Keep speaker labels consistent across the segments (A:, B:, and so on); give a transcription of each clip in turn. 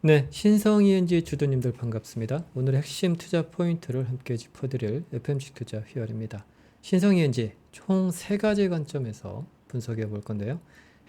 A: 네, 신성 ENG 주도님들 반갑습니다. 오늘의 핵심 투자 포인트를 함께 짚어드릴 FMC 투자 휘열입니다. 신성 ENG 총 3가지 관점에서 분석해 볼 건데요.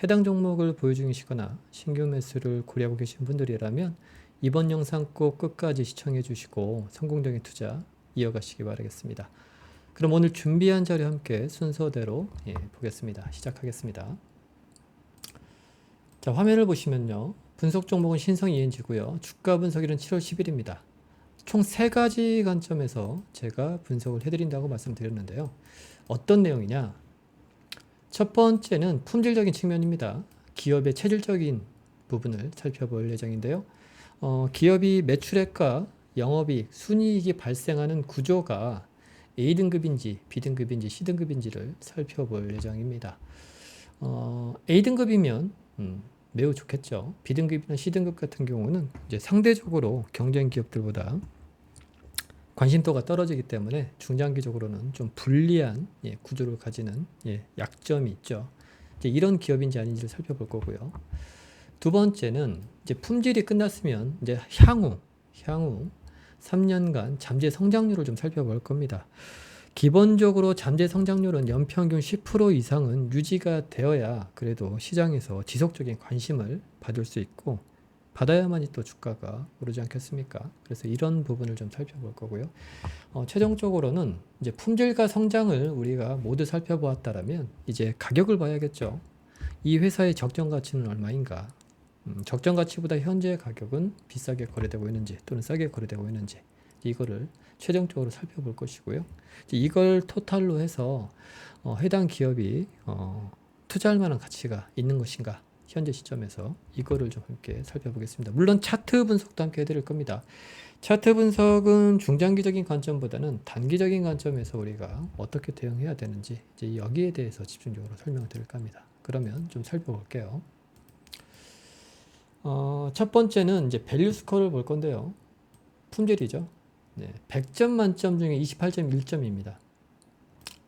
A: 해당 종목을 보유 중이시거나 신규 매수를 고려하고 계신 분들이라면 이번 영상 꼭 끝까지 시청해 주시고 성공적인 투자 이어가시기 바라겠습니다. 그럼 오늘 준비한 자료 함께 순서대로 보겠습니다. 시작하겠습니다. 자, 화면을 보시면요. 분석 종목은 신성 ENG고요. 주가 분석일은 7월 10일입니다. 총 3가지 관점에서 제가 분석을 해드린다고 말씀드렸는데요. 어떤 내용이냐? 첫 번째는 품질적인 측면입니다. 기업의 체질적인 부분을 살펴볼 예정인데요. 기업이 매출액과 영업이익, 순이익이 발생하는 구조가 A등급인지 B등급인지 C등급인지를 살펴볼 예정입니다. A등급이면 매우 좋겠죠. B등급이나 C등급 같은 경우는 이제 상대적으로 경쟁 기업들보다 관심도가 떨어지기 때문에 중장기적으로는 좀 불리한 구조를 가지는 약점이 있죠. 이제 이런 기업인지 아닌지를 살펴볼 거고요. 두 번째는 이제 품질이 끝났으면 이제 향후 3년간 잠재 성장률을 좀 살펴볼 겁니다. 기본적으로 잠재 성장률은 연평균 10% 이상은 유지가 되어야 그래도 시장에서 지속적인 관심을 받을 수 있고 받아야만이 또 주가가 오르지 않겠습니까? 그래서 이런 부분을 좀 살펴볼 거고요. 최종적으로는 이제 품질과 성장을 우리가 모두 살펴보았다라면 이제 가격을 봐야겠죠. 이 회사의 적정 가치는 얼마인가? 적정 가치보다 현재 가격은 비싸게 거래되고 있는지 또는 싸게 거래되고 있는지 이거를 최종적으로 살펴볼 것이고요. 이걸 토탈로 해서 해당 기업이 투자할 만한 가치가 있는 것인가 현재 시점에서 이거를 좀 함께 살펴보겠습니다. 물론 차트 분석도 함께 해드릴 겁니다. 차트 분석은 중장기적인 관점보다는 단기적인 관점에서 우리가 어떻게 대응해야 되는지 이제 여기에 대해서 집중적으로 설명을 드릴까 합니다. 그러면 좀 살펴볼게요. 첫 번째는 이제 밸류 스코어를 볼 건데요. 품질이죠. 100점 만점 중에 28.1점입니다.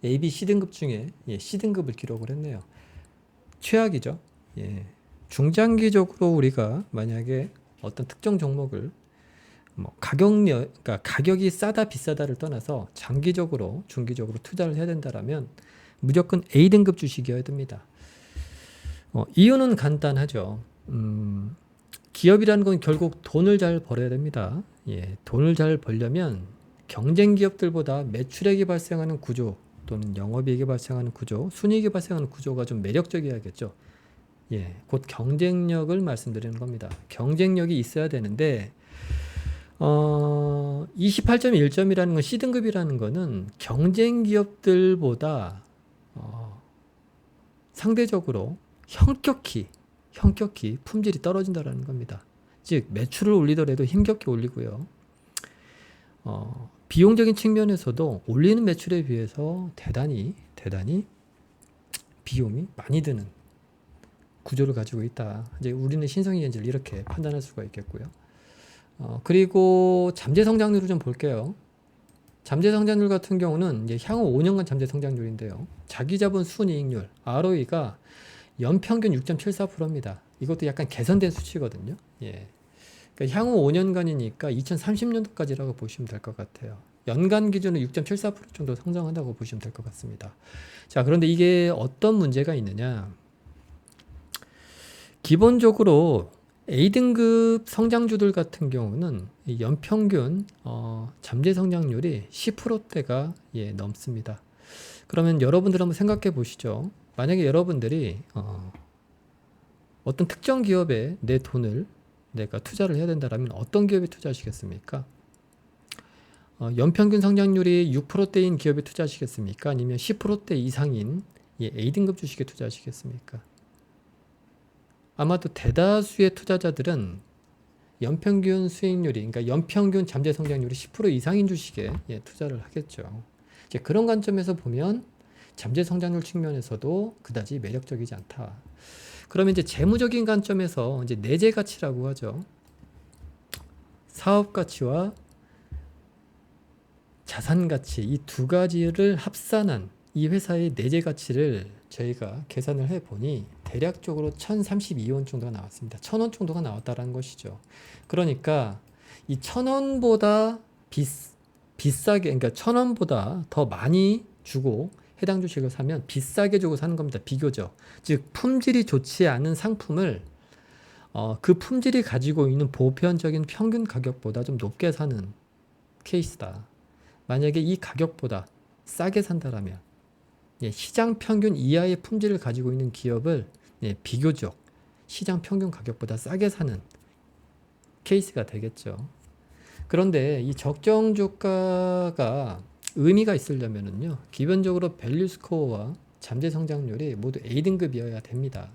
A: A, B, C등급 중에 C등급을 기록을 했네요. 최악이죠. 중장기적으로 우리가 만약에 어떤 특정 종목을 그러니까 가격이 싸다 비싸다를 떠나서 장기적으로 중기적으로 투자를 해야 된다라면 무조건 A등급 주식이어야 됩니다. 이유는 간단하죠. 기업이라는 건 결국 돈을 잘 벌어야 됩니다. 돈을 잘 벌려면 경쟁 기업들보다 매출액이 발생하는 구조 또는 영업이익이 발생하는 구조, 순이익이 발생하는 구조가 좀 매력적이어야겠죠. 곧 경쟁력을 말씀드리는 겁니다. 경쟁력이 있어야 되는데 28.1점이라는 건 C등급이라는 거는 경쟁 기업들보다 상대적으로 현격히 품질이 떨어진다는 겁니다. 즉 매출을 올리더라도 힘겹게 올리고요. 비용적인 측면에서도 올리는 매출에 비해서 대단히 비용이 많이 드는 구조를 가지고 있다. 이제 우리는 신성 ENG를 이렇게 판단할 수가 있겠고요. 그리고 잠재 성장률을 좀 볼게요. 잠재 성장률 같은 경우는 이제 향후 5년간 잠재 성장률인데요. 자기 자본 순이익률 ROE가 연평균 6.74%입니다. 이것도 약간 개선된 수치거든요. 그러니까 향후 5년간이니까 2030년도까지라고 보시면 될 것 같아요. 연간 기준으로 6.74% 정도 성장한다고 보시면 될 것 같습니다. 자, 그런데 이게 어떤 문제가 있느냐? 기본적으로 A등급 성장주들 같은 경우는 연평균 잠재 성장률이 10%대가 넘습니다. 그러면 여러분들 한번 생각해 보시죠. 만약에 여러분들이 어떤 특정 기업에 내 돈을 내가 투자를 해야 된다면 어떤 기업에 투자하시겠습니까? 연평균 성장률이 6%대인 기업에 투자하시겠습니까? 아니면 10%대 이상인 A등급 주식에 투자하시겠습니까? 아마도 대다수의 투자자들은 연평균 수익률이, 그러니까 연평균 잠재 성장률이 10% 이상인 주식에 투자를 하겠죠. 이제 그런 관점에서 보면 잠재 성장률 측면에서도 그다지 매력적이지 않다. 그러면 이제 재무적인 관점에서 이제 내재 가치라고 하죠. 사업 가치와 자산 가치 이 두 가지를 합산한 이 회사의 내재 가치를 저희가 계산을 해 보니 대략적으로 1032원 정도가 나왔습니다. 1000원 정도가 나왔다라는 것이죠. 그러니까 이 1000원보다 비싸게, 그러니까 1000원보다 더 많이 주고 해당 주식을 사면 비싸게 주고 사는 겁니다. 비교적. 즉 품질이 좋지 않은 상품을 그 품질이 가지고 있는 보편적인 평균 가격보다 좀 높게 사는 케이스다. 만약에 이 가격보다 싸게 산다라면 시장 평균 이하의 품질을 가지고 있는 기업을 비교적 시장 평균 가격보다 싸게 사는 케이스가 되겠죠. 그런데 이 적정 주가가 의미가 있으려면은요, 기본적으로 밸류 스코어와 잠재 성장률이 모두 A등급이어야 됩니다.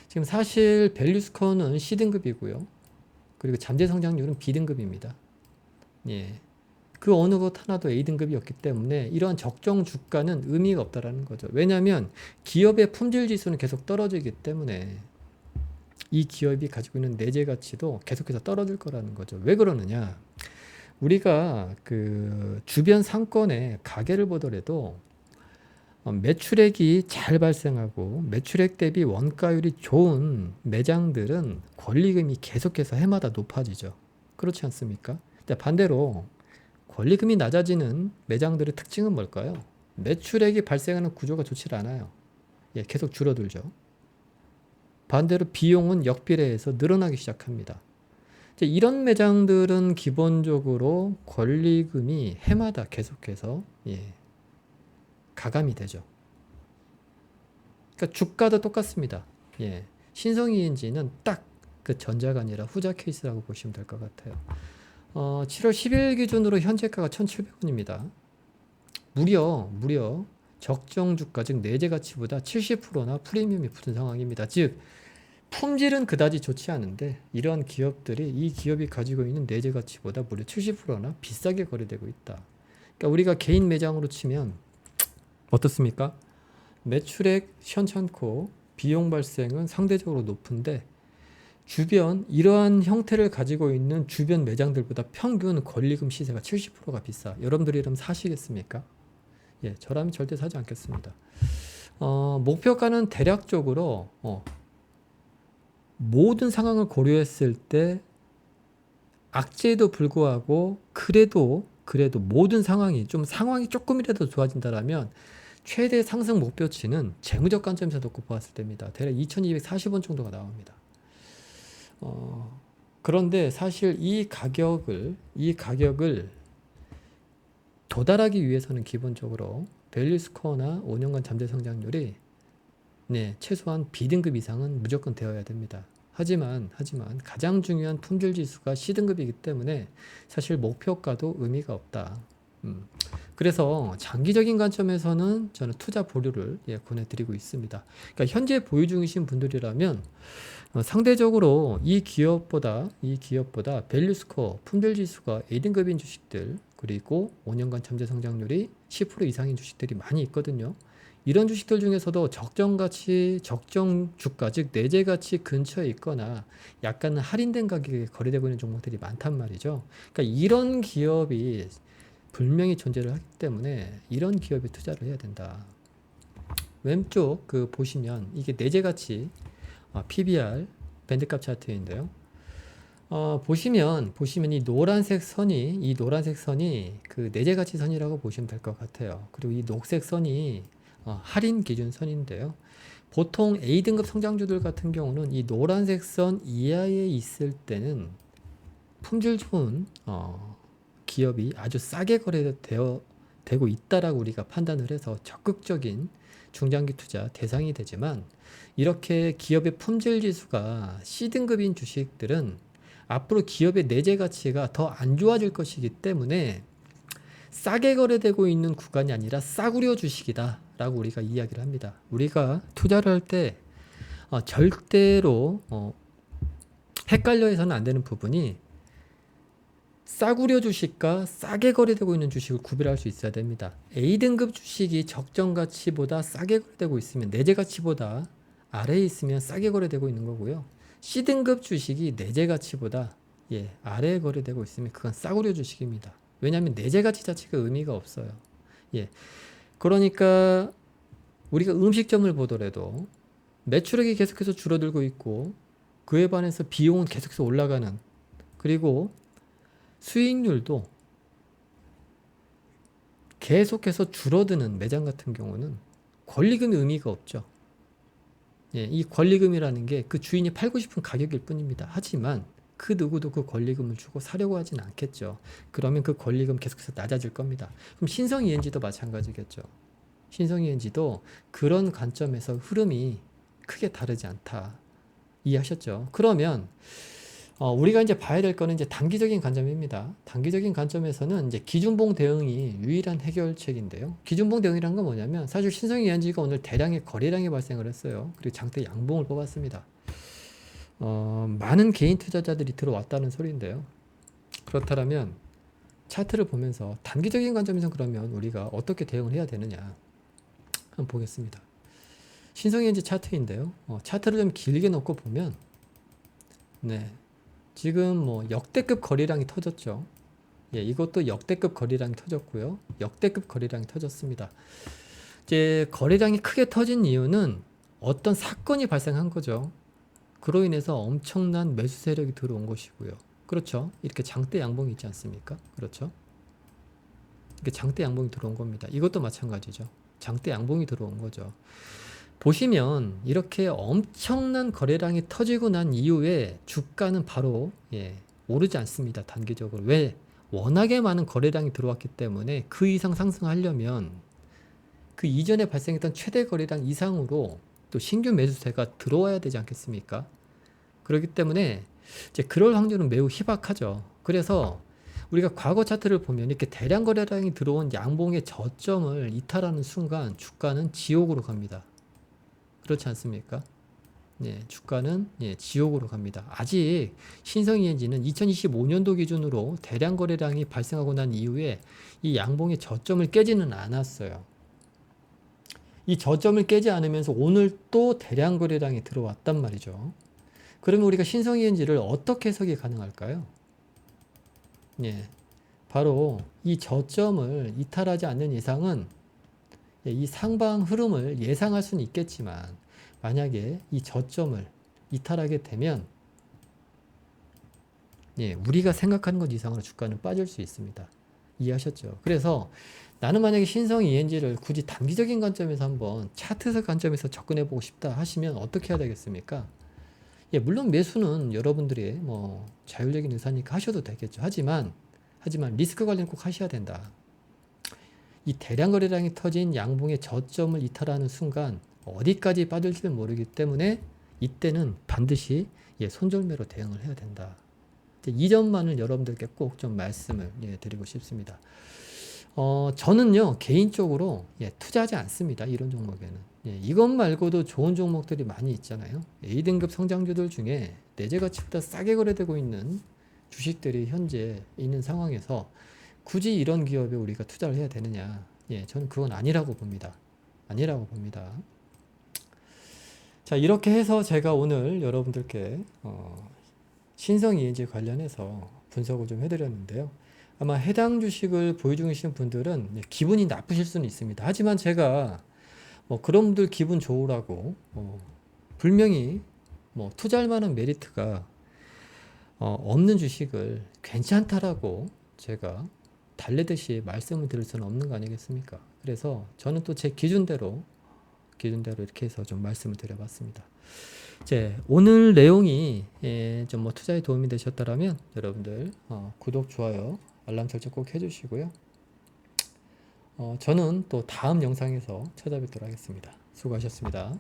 A: 지금 사실 밸류 스코어는 C등급이고요. 그리고 잠재 성장률은 B등급입니다. 예. 그 어느 것 하나도 A등급이었기 때문에 이러한 적정 주가는 의미가 없다라는 거죠. 왜냐하면 기업의 품질 지수는 계속 떨어지기 때문에 이 기업이 가지고 있는 내재 가치도 계속해서 떨어질 거라는 거죠. 왜 그러느냐? 우리가 그 주변 상권의 가게를 보더라도 매출액이 잘 발생하고 매출액 대비 원가율이 좋은 매장들은 권리금이 계속해서 해마다 높아지죠. 그렇지 않습니까? 반대로 권리금이 낮아지는 매장들의 특징은 뭘까요? 매출액이 발생하는 구조가 좋지 않아요. 계속 줄어들죠. 반대로 비용은 역비례해서 늘어나기 시작합니다. 이런 매장들은 기본적으로 권리금이 해마다 계속해서 가감이 되죠. 그러니까 주가도 똑같습니다. 신성이인지는 딱 그 전자가 아니라 후자 케이스라고 보시면 될 것 같아요. 7월 10일 기준으로 현재가가 1,700원입니다. 무려 적정 주가, 즉 내재 가치보다 70%나 프리미엄이 붙은 상황입니다. 즉 품질은 그다지 좋지 않은데 이러한 기업들이 이 기업이 가지고 있는 내재 가치보다 무려 70%나 비싸게 거래되고 있다. 그러니까 우리가 개인 매장으로 치면 어떻습니까? 매출액 현찮고 비용 발생은 상대적으로 높은데 주변 이러한 형태를 가지고 있는 주변 매장들보다 평균 권리금 시세가 70%가 비싸. 여러분들이 이러면 사시겠습니까? 저라면 절대 사지 않겠습니다. 목표가는 대략적으로 모든 상황을 고려했을 때 악재에도 불구하고 그래도 모든 상황이 조금이라도 좋아진다라면 최대 상승 목표치는 재무적 관점에서 놓고 보았을 때입니다. 대략 2,240원 정도가 나옵니다. 그런데 사실 이 가격을 도달하기 위해서는 기본적으로 밸류 스코어나 5년간 잠재 성장률이 최소한 B등급 이상은 무조건 되어야 됩니다. 하지만 가장 중요한 품질 지수가 C등급이기 때문에 사실 목표가도 의미가 없다. 그래서 장기적인 관점에서는 저는 투자 보류를 권해드리고 있습니다. 그러니까 현재 보유 중이신 분들이라면 상대적으로 이 기업보다 밸류 스코어, 품질 지수가 A등급인 주식들, 그리고 5년간 잠재 성장률이 10% 이상인 주식들이 많이 있거든요. 이런 주식들 중에서도 적정 가치, 적정 주가, 즉 내재 가치 근처에 있거나 약간은 할인된 가격에 거래되고 있는 종목들이 많단 말이죠. 그러니까 이런 기업이 분명히 존재를 하기 때문에 이런 기업에 투자를 해야 된다. 왼쪽 보시면 이게 내재 가치 PBR 밴드값 차트인데요. 보시면 이 노란색 선이 그 내재 가치 선이라고 보시면 될 것 같아요. 그리고 이 녹색 선이 할인 기준 선인데요. 보통 A등급 성장주들 같은 경우는 이 노란색 선 이하에 있을 때는 품질 좋은 기업이 아주 싸게 거래되고 있다라고 우리가 판단을 해서 적극적인 중장기 투자 대상이 되지만, 이렇게 기업의 품질 지수가 C등급인 주식들은 앞으로 기업의 내재 가치가 더 안 좋아질 것이기 때문에 싸게 거래되고 있는 구간이 아니라 싸구려 주식이다 라고 우리가 이야기를 합니다. 우리가 투자를 할 때 절대로 헷갈려 해서는 안 되는 부분이, 싸구려 주식과 싸게 거래되고 있는 주식을 구별할 수 있어야 됩니다. A등급 주식이 적정 가치보다 싸게 거래되고 있으면, 내재 가치보다 아래에 있으면 싸게 거래되고 있는 거고요. C등급 주식이 내재 가치보다 아래에 거래되고 있으면 그건 싸구려 주식입니다. 왜냐하면 내재 가치 자체가 의미가 없어요. 그러니까 우리가 음식점을 보더라도 매출액이 계속해서 줄어들고 있고 그에 반해서 비용은 계속해서 올라가는, 그리고 수익률도 계속해서 줄어드는 매장 같은 경우는 권리금이 의미가 없죠. 예, 이 권리금이라는 게 그 주인이 팔고 싶은 가격일 뿐입니다. 하지만 그 누구도 그 권리금을 주고 사려고 하진 않겠죠. 그러면 그 권리금 계속해서 낮아질 겁니다. 그럼 신성 ENG도 마찬가지겠죠. 신성 ENG도 그런 관점에서 흐름이 크게 다르지 않다. 이해하셨죠? 그러면 우리가 이제 봐야 될 거는 이제 단기적인 관점입니다. 단기적인 관점에서는 이제 기준봉 대응이 유일한 해결책인데요. 기준봉 대응이란 건 뭐냐면 사실 신성 ENG가 오늘 대량의 거래량이 발생을 했어요. 그리고 장대 양봉을 뽑았습니다. 많은 개인 투자자들이 들어왔다는 소리인데요. 그렇다면 차트를 보면서 단기적인 관점에서 그러면 우리가 어떻게 대응을 해야 되느냐 한번 보겠습니다. 신성 ENG 차트인데요. 차트를 좀 길게 놓고 보면 네, 지금 뭐 역대급 거래량이 터졌죠. 예, 이것도 역대급 거래량이 터졌고요. 역대급 거래량이 터졌습니다. 이제 거래량이 크게 터진 이유는 어떤 사건이 발생한 거죠. 그로 인해서 엄청난 매수 세력이 들어온 것이고요. 그렇죠. 이렇게 장대 양봉이 있지 않습니까? 그렇죠. 이렇게 장대 양봉이 들어온 겁니다. 이것도 마찬가지죠. 장대 양봉이 들어온 거죠. 보시면 이렇게 엄청난 거래량이 터지고 난 이후에 주가는 바로 오르지 않습니다. 단기적으로. 왜? 워낙에 많은 거래량이 들어왔기 때문에 그 이상 상승하려면 그 이전에 발생했던 최대 거래량 이상으로 또 신규 매수세가 들어와야 되지 않겠습니까? 그렇기 때문에 이제 그럴 확률은 매우 희박하죠. 그래서 우리가 과거 차트를 보면 이렇게 대량 거래량이 들어온 양봉의 저점을 이탈하는 순간 주가는 지옥으로 갑니다. 그렇지 않습니까? 예, 주가는 지옥으로 갑니다. 아직 신성 ENG는 2025년도 기준으로 대량 거래량이 발생하고 난 이후에 이 양봉의 저점을 깨지는 않았어요. 이 저점을 깨지 않으면서 오늘 또 대량 거래량이 들어왔단 말이죠. 그러면 우리가 신성 ENG를 어떻게 해석이 가능할까요? 예, 바로 이 저점을 이탈하지 않는 이상은 이 상방 흐름을 예상할 수는 있겠지만 만약에 이 저점을 이탈하게 되면 우리가 생각하는 것 이상으로 주가는 빠질 수 있습니다. 이해하셨죠? 그래서 나는 만약에 신성 ENG를 굳이 단기적인 관점에서 한번 차트적 관점에서 접근해 보고 싶다 하시면 어떻게 해야 되겠습니까? 물론 매수는 여러분들의 뭐 자율적인 의사니까 하셔도 되겠죠. 하지만 리스크 관리는 꼭 하셔야 된다. 이 대량 거래량이 터진 양봉의 저점을 이탈하는 순간 어디까지 빠질지는 모르기 때문에 이때는 반드시 손절매로 대응을 해야 된다. 이 점만을 여러분들께 꼭 좀 말씀을 드리고 싶습니다. 저는요 개인적으로 투자하지 않습니다. 이런 종목에는. 이것 말고도 좋은 종목들이 많이 있잖아요. A등급 성장주들 중에 내재 가치보다 싸게 거래되고 있는 주식들이 현재 있는 상황에서 굳이 이런 기업에 우리가 투자를 해야 되느냐? 저는 그건 아니라고 봅니다. 아니라고 봅니다. 자, 이렇게 해서 제가 오늘 여러분들께 신성 ENG 관련해서 분석을 좀 해드렸는데요. 아마 해당 주식을 보유 중이신 분들은 기분이 나쁘실 수는 있습니다. 하지만 제가 뭐 그런 분들 기분 좋으라고 분명히 뭐 투자할 만한 메리트가 없는 주식을 괜찮다라고 제가 달래듯이 말씀을 드릴 수는 없는 거 아니겠습니까? 그래서 저는 또 제 기준대로 이렇게 해서 좀 말씀을 드려봤습니다. 이제 오늘 내용이 좀 뭐 투자에 도움이 되셨다라면 여러분들 구독, 좋아요, 알람 설정 꼭 해주시고요. 저는 또 다음 영상에서 찾아뵙도록 하겠습니다. 수고하셨습니다.